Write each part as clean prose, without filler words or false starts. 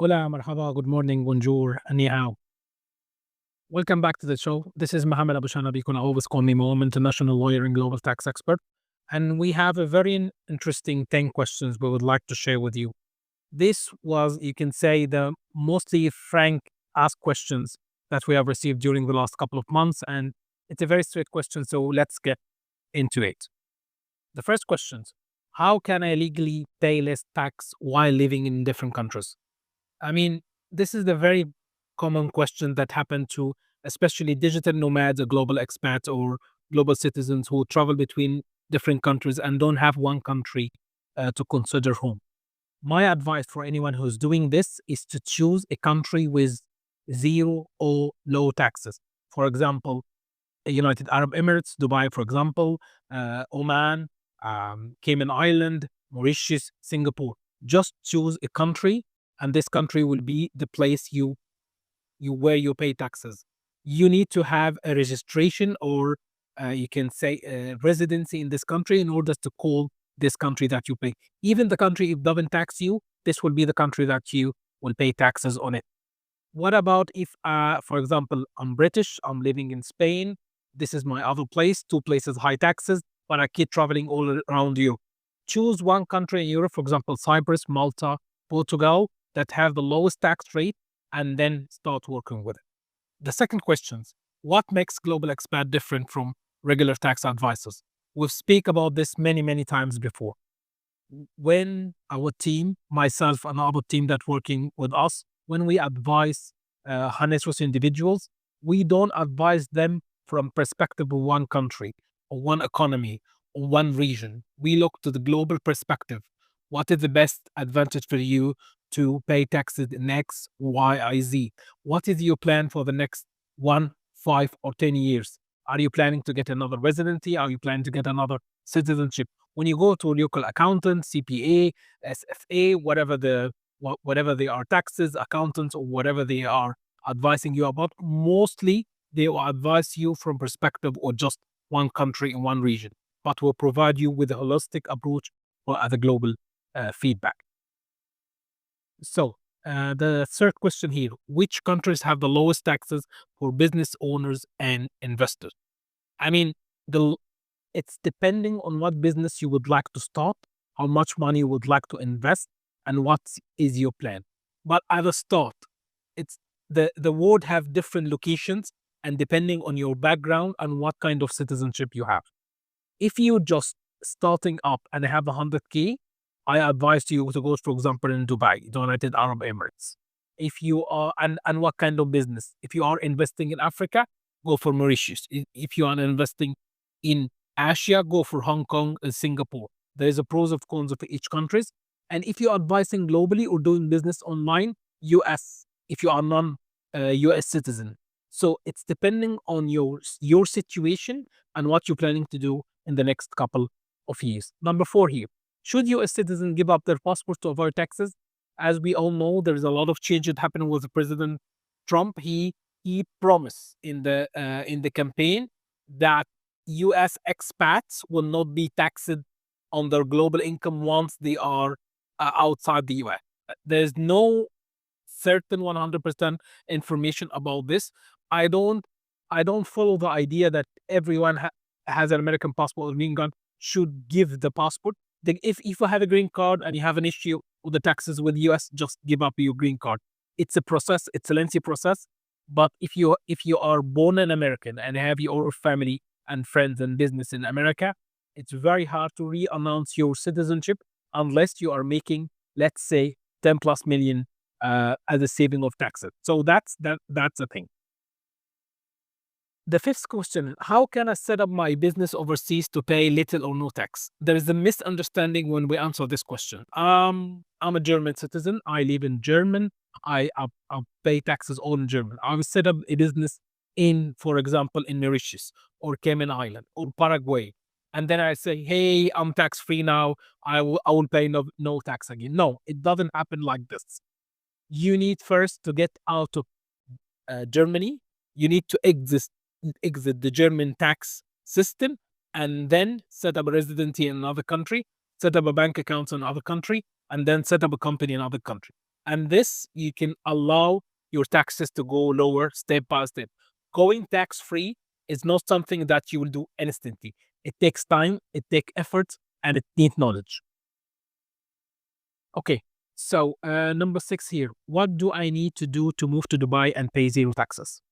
Hola, marhaba, good morning, bonjour, ni hao. Welcome back to the show. This is Mohamed Aboshanab. You can always call me Mo. I'm international lawyer and global tax expert. And we have a very interesting 10 questions we would like to share with you. This was, you can say, the mostly frank asked questions that we have received during the last couple of months. And it's a very straight question. So let's get into it. The first questions: how can I legally pay less tax while living in different countries? I mean, this is the very common question that happened to especially digital nomads or global expats or global citizens who travel between different countries and don't have one country to consider home. My advice for anyone who's doing this is to choose a country with zero or low taxes. For example, United Arab Emirates, Dubai, for example, Oman, Cayman Island, Mauritius, Singapore. Just choose a country, and this country will be the place you where you pay taxes. You need to have a registration, or you can say a residency in this country in order to call this country that you pay. Even the country if doesn't tax you, this will be the country that you will pay taxes on it. What about if, for example, I'm British, I'm living in Spain, this is my other place, two places high taxes, but I keep traveling all around you. Choose one country in Europe, for example, Cyprus, Malta, Portugal, that have the lowest tax rate, and then start working with it. The second question: what makes global expat different from regular tax advisors? We've speak about this many times before. When our team, myself and other team that working with us, when we advise high net worth individuals, we don't advise them from perspective of one country or one economy or one region. We look to the global perspective. What is the best advantage for you to pay taxes in X, Y, I, Z? What is your plan for the next 1, 5, or 10 years? Are you planning to get another residency? Are you planning to get another citizenship? When you go to a local accountant, CPA, SFA, whatever they are, taxes, accountants, or whatever they are advising you about, mostly they will advise you from perspective or just one country and one region, but will provide you with a holistic approach for the global feedback. So the third question here: which countries have the lowest taxes for business owners and investors? I mean, it's depending on what business you would like to start, how much money you would like to invest, and what is your plan. But at the start, it's the world have different locations, and depending on your background and what kind of citizenship you have. If you just starting up and have 100K, I advise you to go, for example, in Dubai, United Arab Emirates. If you are, and what kind of business? If you are investing in Africa, go for Mauritius. If you are investing in Asia, go for Hong Kong and Singapore. There is a pros and cons of each countries. And if you're advising globally or doing business online, US, if you are non-US citizen. So it's depending on your situation and what you're planning to do in the next couple of years. Number 4 here: should US citizens give up their passport to avoid taxes? As we all know, there is a lot of change that happened with President Trump. He promised in the campaign that US expats will not be taxed on their global income once they are outside the US. There's no certain 100% information about this. I don't follow the idea that everyone has an American passport or green card should give the passport. If you have a green card and you have an issue with the taxes with the US, just give up your green card. It's a process. It's a lengthy process. But if you are born an American and have your family and friends and business in America, it's very hard to re-announce your citizenship unless you are making, let's say, 10 plus million as a saving of taxes. So that's a thing. The fifth question: how can I set up my business overseas to pay little or no tax? There is a misunderstanding when we answer this question. I'm a German citizen. I live in German. I pay taxes all in German. I will set up a business in, for example, in Mauritius or Cayman Island or Paraguay. And then I say, hey, I'm tax free now. I will pay no tax again. No, it doesn't happen like this. You need first to get out of Germany. You need to exit the German tax system, and then set up a residency in another country, set up a bank account in another country, and then set up a company in another country. And this, you can allow your taxes to go lower step by step. Going tax free is not something that you will do instantly. It takes time, it takes effort, and it needs knowledge. Okay, so number 6 here. What do I need to do to move to Dubai and pay zero taxes?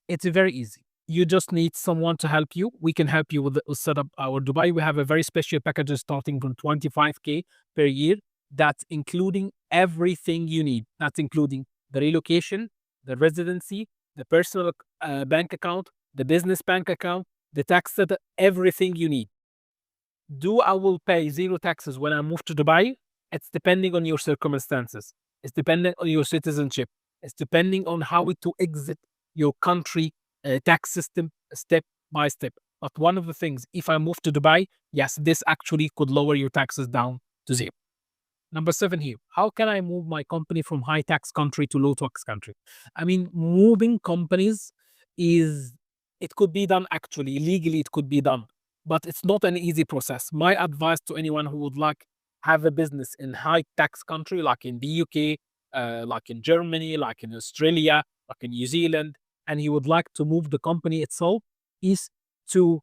It's very easy. You just need someone to help you. We can help you with set up our Dubai. We have a very special package starting from 25K per year. That's including everything you need. That's including the relocation, the residency, the personal bank account, the business bank account, the tax setup, everything you need. Do I will pay zero taxes when I move to Dubai? It's depending on your circumstances. It's dependent on your citizenship. It's depending on how to exit your country tax system step by step. But one of the things, if I move to Dubai, yes, this actually could lower your taxes down to zero. Number 7 here. How can I move my company from high tax country to low tax country? I mean, moving companies is, it could be done actually, legally it could be done, but it's not an easy process. My advice to anyone who would like have a business in high tax country, like in the UK, like in Germany, like in Australia, like in New Zealand, and he would like to move the company itself, is to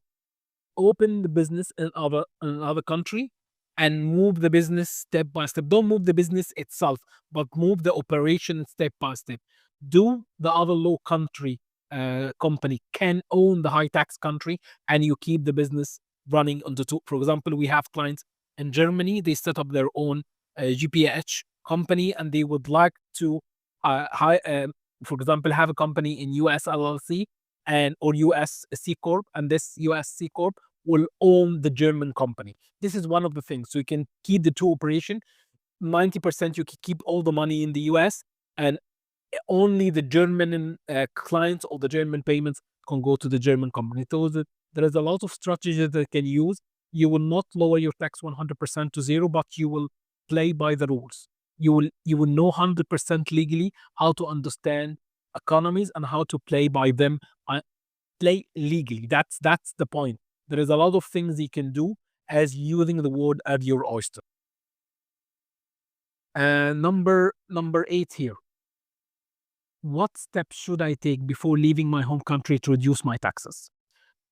open the business in another country and move the business step by step. Don't move the business itself, but move the operation step by step. Do the other low country company can own the high tax country, and you keep the business running on the two. For example, we have clients in Germany. They set up their own GPH company, and they would like to for example, have a company in US LLC and or US C Corp, and this US C Corp will own the German company. This is one of the things. So you can keep the two operation. 90% you can keep all the money in the US, and only the German clients or the German payments can go to the German company. So there is a lot of strategies that can use. You will not lower your tax 100% to zero, but you will play by the rules. You will know 100% legally how to understand economies and how to play by them. Play legally. That's the point. There is a lot of things you can do as using the word at your oyster. Number 8 here. What steps should I take before leaving my home country to reduce my taxes?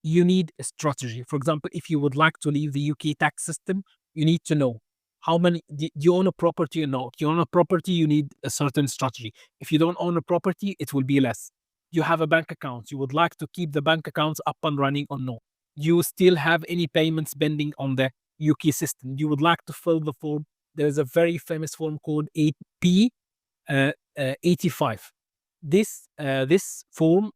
You need a strategy. For example, if you would like to leave the UK tax system, you need to know how many, do you own a property or not? If you own a property, you need a certain strategy. If you don't own a property, it will be less. You have a bank account. You would like to keep the bank accounts up and running or no? You still have any payments pending on the UK system? You would like to fill the form. There is a very famous form called 8P 85. This form,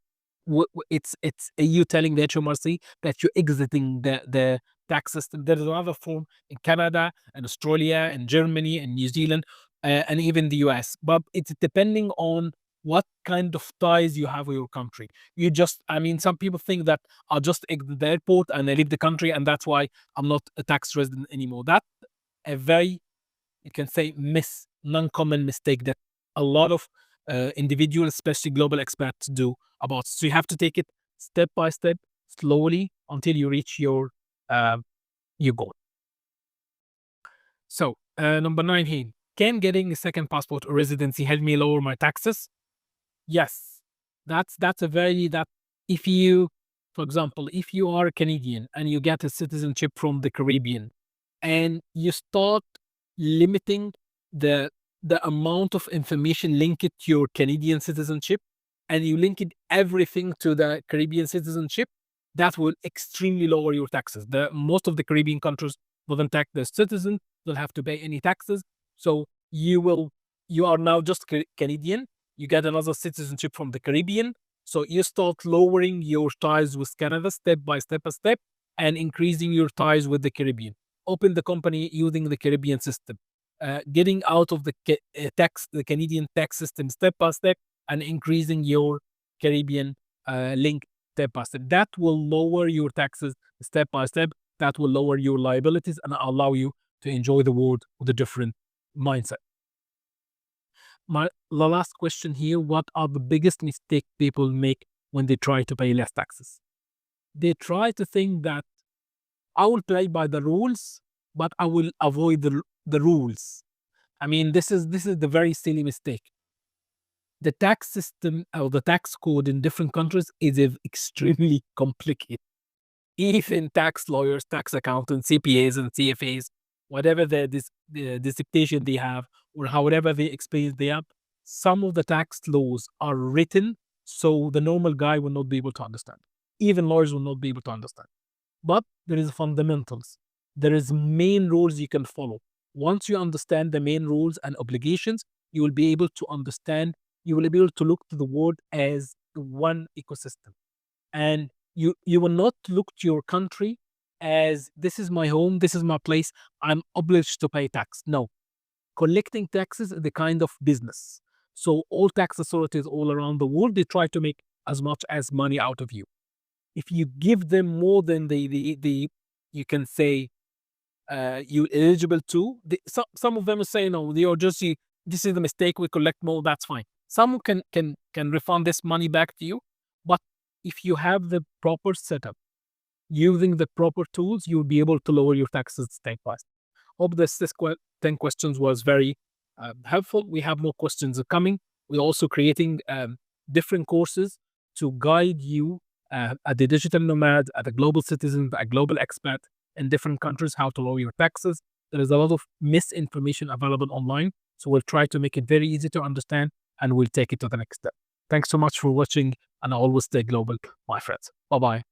it's you telling the HMRC that you're exiting the tax system. There is another form in Canada and Australia and Germany and New Zealand and even the US. But it's depending on what kind of ties you have with your country. You just, I mean, some people think that I'll just exit the airport and I leave the country, and that's why I'm not a tax resident anymore. That's a very, you can say, non-common mistake that a lot of individuals, especially global expats, do about. So you have to take it step by step, slowly, until you reach your goal. So number 9 here. Can getting a second passport or residency help me lower my taxes? Yes. That's a very, that if you, for example, if you are a Canadian and you get a citizenship from the Caribbean, and you start limiting the amount of information linked to your Canadian citizenship, and you link it everything to the Caribbean citizenship, that will extremely lower your taxes. Most of the Caribbean countries doesn't tax their citizens, don't have to pay any taxes. So you are now just Canadian. You get another citizenship from the Caribbean. So you start lowering your ties with Canada step by step and increasing your ties with the Caribbean. Open the company using the Caribbean system, getting out of the Canadian tax system step by step, and increasing your Caribbean link step by step. That will lower your taxes step by step. That will lower your liabilities and allow you to enjoy the world with a different mindset. The last question here: what are the biggest mistakes people make when they try to pay less taxes? They try to think that I will play by the rules, but I will avoid the rules. I mean, this is the very silly mistake. The tax system or the tax code in different countries is extremely complicated. Even tax lawyers, tax accountants, CPAs, and CFAs, whatever the dictation they have, or however they experience they have, some of the tax laws are written so the normal guy will not be able to understand. Even lawyers will not be able to understand. But there is fundamentals. There is main rules you can follow. Once you understand the main rules and obligations, you will be able to understand, you will be able to look to the world as one ecosystem. And you will not look to your country as this is my home, this is my place, I'm obliged to pay tax. No. Collecting taxes is the kind of business. So all tax authorities all around the world, they try to make as much as money out of you. If you give them more than the you can say you eligible to, some of them are saying, no, you're just this is the mistake, we collect more, that's fine. Some can refund this money back to you, but if you have the proper setup, using the proper tools, you'll be able to lower your taxes step by step. Hope this 10 questions was very helpful. We have more questions coming. We're also creating different courses to guide you at the digital nomad, at the global citizen, a global expat in different countries, how to lower your taxes. There is a lot of misinformation available online. So we'll try to make it very easy to understand, and we'll take it to the next step. Thanks so much for watching, and always stay global, my friends. Bye-bye.